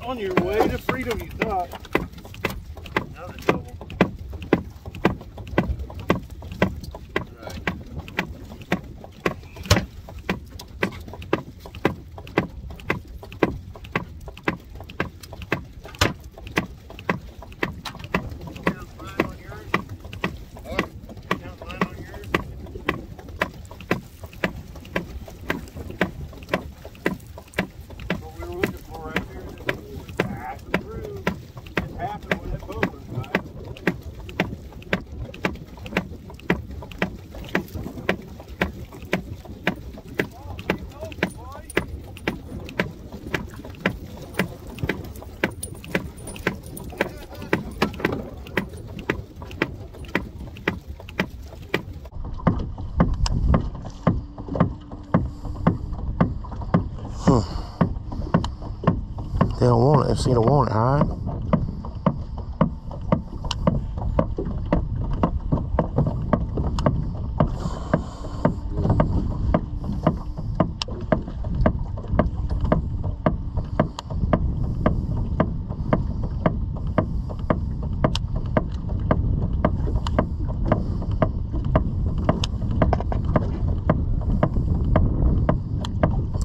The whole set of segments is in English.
On your way to freedom, you thought. Another double. Right. Count mine on yours? Huh? Count mine on yours? What we were looking for right there. They don't want it. They seem to want it, all right?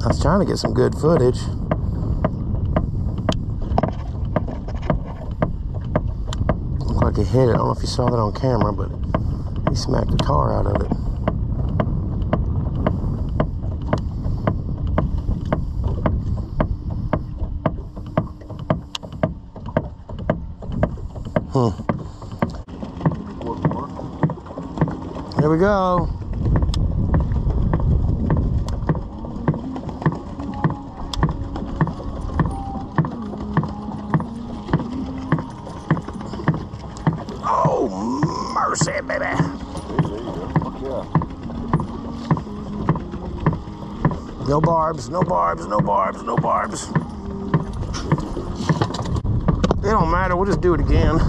I was trying to get some good footage. Looked like he hit it. I don't know if you saw that on camera, but he smacked the tar out of it. Here we go. Mercy, baby. There you go. Yeah. No barbs, no barbs, no barbs, no barbs. It don't matter, we'll just do it again.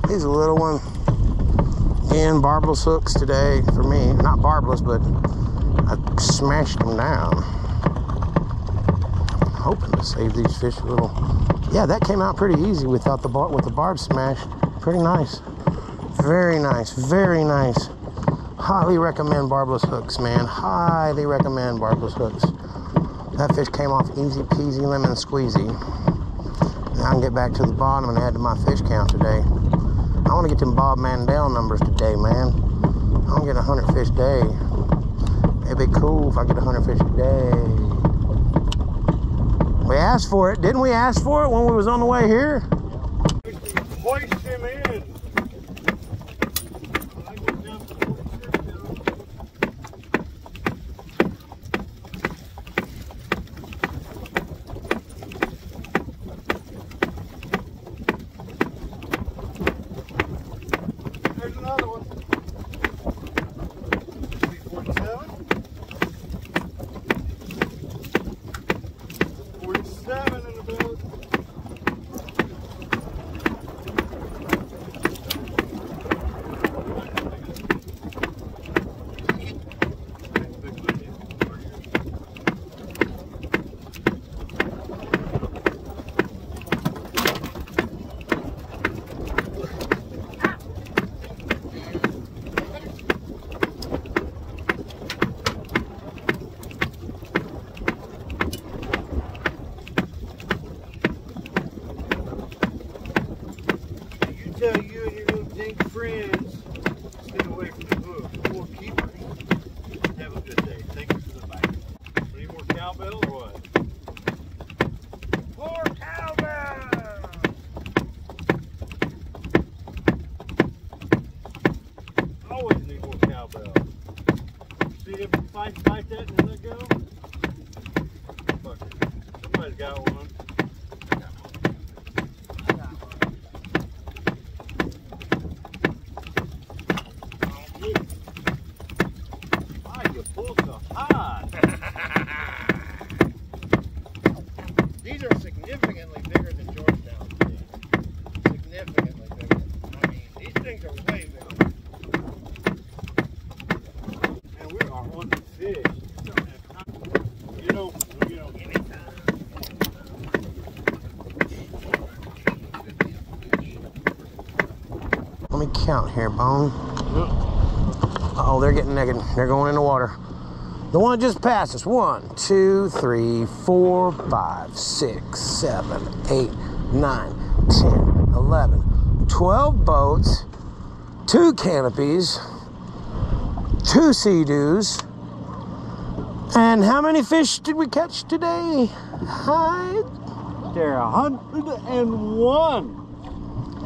He's a little one. Again, barbless hooks today for me. Not barbless, but I smashed them down. Hoping to save these fish a little. Yeah, that came out pretty easy without the with the barb smash. Pretty nice. Very nice. Very nice. Highly recommend barbless hooks, man. Highly recommend barbless hooks. That fish came off easy peasy lemon squeezy. Now I can get back to the bottom and add to my fish count today. I want to get them Bob Mandel numbers today, man. I'm getting 100 fish a day. It'd be cool if I get 100 fish a day. We asked for it. Didn't we ask for it when we was on the way here? Hoist him in. There's another one. 47. 47 in the boat. Tell you and your little dink friends, stay away from the hook or keepers. Have a good day. Thank you for the bite. Any more cowbell or what? More cowbell! Always need more cowbell. See if you fight that and then let go? Fuck it. Somebody's got one. These are significantly bigger than Georgetown. Significantly bigger. I mean, these things are way bigger. And we are on the fish. count here, Bone. Uh-oh, they're getting naked. They're going in the water. The one just passed us. 1, 2, 3, 4, 5, 6, 7, 8, 9, 10, 11, 12 boats, 2 canopies, 2 sea-doos. And how many fish did we catch today? Hi. There, 101.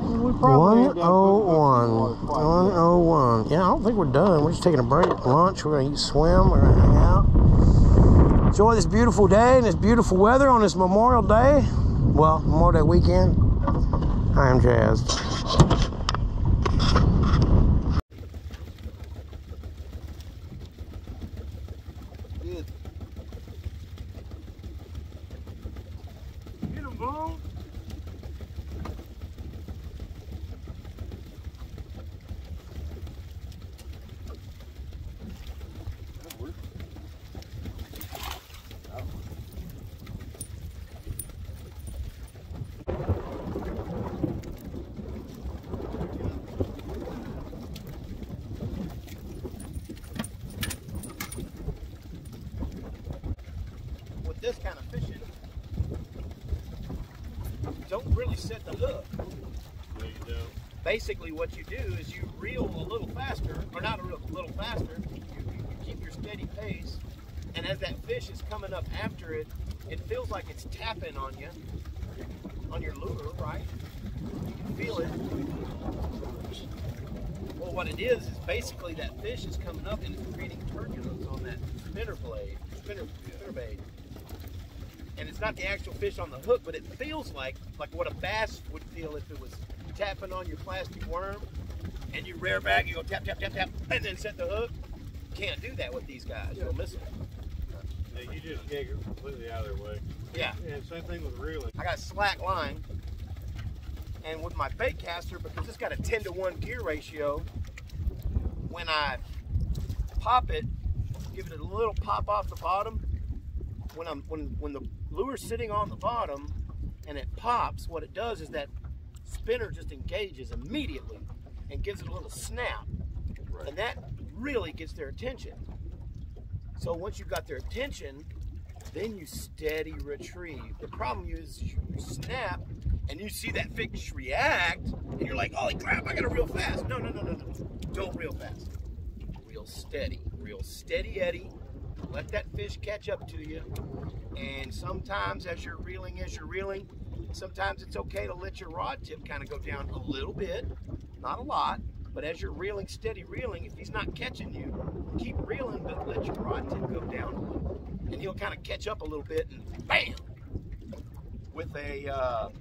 We probably 101. 101. Yeah, I don't think we're done. We're just taking a break, lunch. We're gonna eat, swim. We're gonna hang out. Enjoy this beautiful day and this beautiful weather on this Memorial Day. Well, Memorial Day weekend. I am jazzed. Get him, Bone. With this kind of fishing, don't really set the hook. No, you don't. Basically what you do is you reel a little faster, or not a little faster, you keep your steady pace, and as that fish is coming up after it, it feels like it's tapping on you, on your lure, right? You can feel it. Well, what it is basically that fish is coming up and it's creating turbulence on that spinner blade, spinner bait. And it's not the actual fish on the hook, but it feels like what a bass would feel if it was tapping on your plastic worm, and you rear back, you go tap, tap, tap, tap, and then set the hook. Can't do that with these guys. You'll miss them. Yeah, you just gag it completely out of their way. Yeah. And same thing with reeling. I got a slack line, and with my bait caster, because it's got a 10-to-1 gear ratio, when I pop it, give it a little pop off the bottom, when the lure's sitting on the bottom and it pops, what it does is that spinner just engages immediately and gives it a little snap. Right. And that really gets their attention. So once you've got their attention, then you steady retrieve. The problem is you snap and you see that fish react and you're like, holy crap, I gotta reel fast. No. Don't reel fast. Reel steady Eddie. Let that fish catch up to you. And sometimes as you're reeling, sometimes it's okay to let your rod tip kind of go down a little bit, not a lot, but as you're reeling, steady reeling, if he's not catching you, keep reeling, but let your rod tip go down a little. And he'll kind of catch up a little bit and bam! With a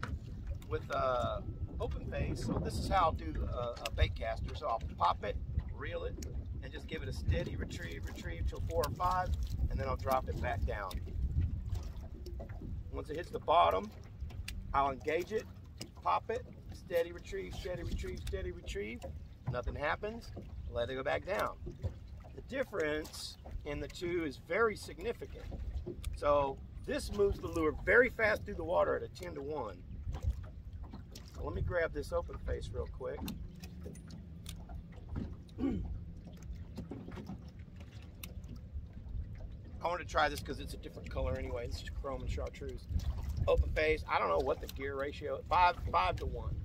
open face, so this is how I'll do a bait caster. So I'll pop it, reel it, and just give it a steady retrieve till 4 or 5, and then I'll drop it back down. Once it hits the bottom, I'll engage it, pop it, steady retrieve, nothing happens, let it go back down. The difference in the two is very significant. So this moves the lure very fast through the water at a 10-to-1. So let me grab this open face real quick. I wanted to try this because it's a different color anyway. This is chrome and chartreuse. Open face, I don't know what the gear ratio is. 5 to 1.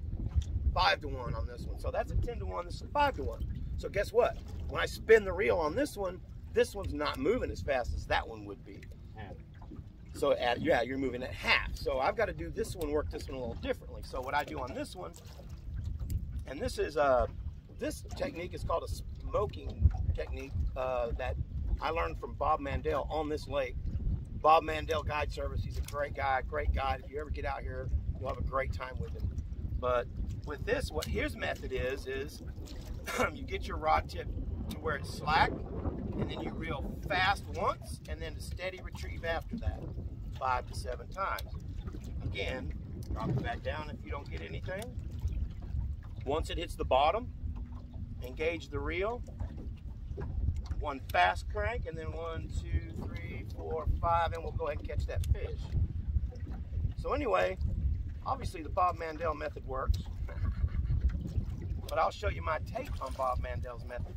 5 to 1 on this one. So that's a 10-to-1, this is a 5 to 1. So guess what? When I spin the reel on this one's not moving as fast as that one would be. So yeah, you're moving at half. So I've got to do this one, work this one a little differently. So what I do on this one, and this is this technique is called a smoking technique that I learned from Bob Mandel on this lake. Bob Mandel Guide Service, he's a great guy, great guide. If you ever get out here, you'll have a great time with him. But with this, what his method is you get your rod tip to where it's slack, and then you reel fast once, and then a steady retrieve after that, 5 to 7 times. Again, drop it back down if you don't get anything. Once it hits the bottom, engage the reel. One fast crank, and then 1, 2, 3, 4, 5, and we'll go ahead and catch that fish. So anyway, obviously the Bob Mandel method works. But I'll show you my take on Bob Mandel's method,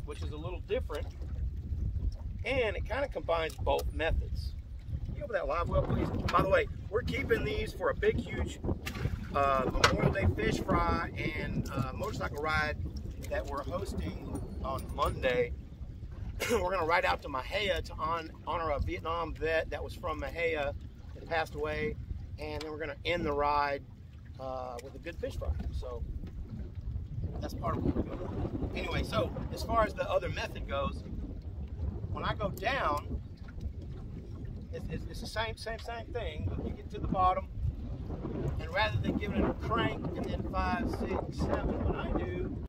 which is a little different, and it kind of combines both methods. Can you open that live well, please? By the way, we're keeping these for a big, huge Memorial Day fish fry and motorcycle ride that we're hosting on Monday. We're going to ride out to Mahia to honor a Vietnam vet that was from Mahia that passed away, and then we're going to end the ride with a good fish fry. So that's part of what we're doing. Anyway, so as far as the other method goes, when I go down, it's the same thing. But you get to the bottom, and rather than giving it a crank and then 5, 6, 7, what I do